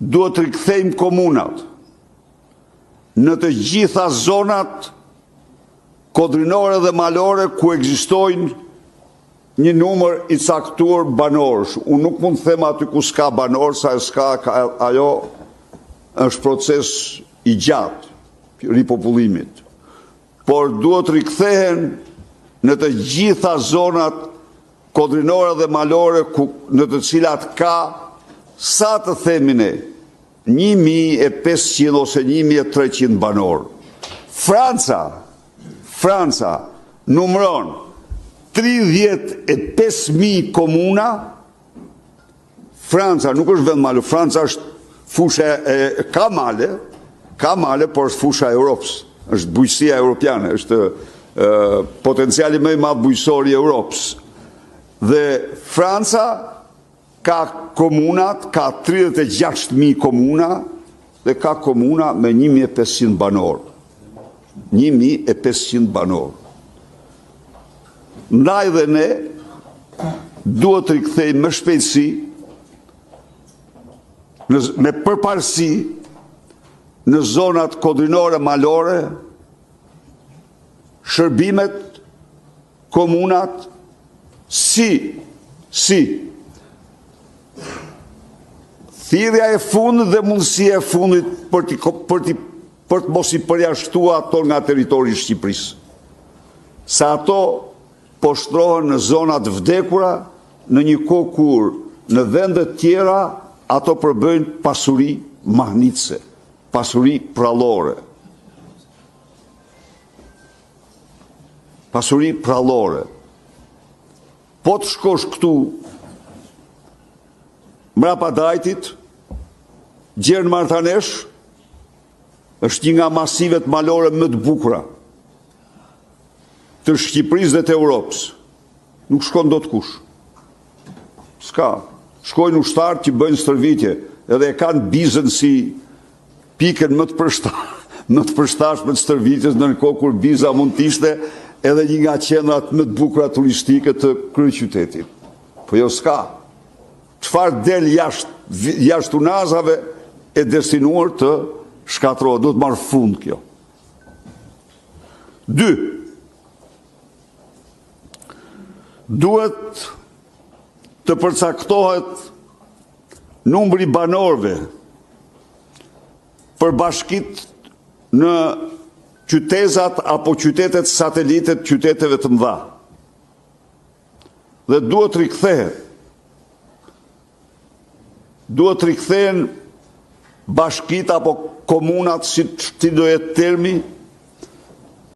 duhet të rikthejmë komunat në të gjitha zonat kodrinore dhe malore ku ekzistojnë një numër i caktuar banorësh. Unë nuk mund të them aty ku s'ka banor, sa ajo është proces i gjatë ripopullimit. Por duhet rikthehen në të gjitha zonat kodrinore dhe malore në të cilat ka, sa të themin 1.500 ose 1.300 banor. Franca numëron 35.000 komuna. Franca nuk është vend malë, Franca është fusha ka male, por është fusha e Europës, është bujësia europiane, është potenciali më i madh bujësor i Europës. Dhe Franca ka komunat, ka 36.000 komuna dhe ka komuna me 1.500 banor. 1.500 banor. Ndaj dhe ne duhet të rikthejmë më shpejtësi, me përparësi në zonat kodrinore malore, shërbimet, komunat, si thirrja e fundit dhe mundësia e fundit për të mos i përjashtuar ato nga territori i Shqipërisë. Sa ato po shtrohen në zonat vdekura, në një kohë kur në vendet tjera ato përbëjnë pasuri mahnitse, pasuri prallore. Pasuri prallore. Po të shkosh këtu mbrapa Drajtit, Gjernë Martanesh është një nga masivet malore më të bukura të Shqipërisë dhe të Europës. Nuk shkon dot kush. S'ka. Shkojnë ushtarë që bëjnë stërvitje, edhe e kanë bizën si pikën më të përshtatshme të stërvitjes, ndërkohë kur biza mund të ishte edhe një nga qendrat më të bukura turistike të kryeqytetit. Po jo s'ka. Çfarë del jashtë unazave e destinuar të shkatërrohet, duhet marrë fund kjo. 2. Duhet të përcaktohet numri banorëve për bashkit në qytetat apo qytetet satelitet qyteteve të mëdha. Dhe duhet rikthehen bashkit apo komunat si do jetë termi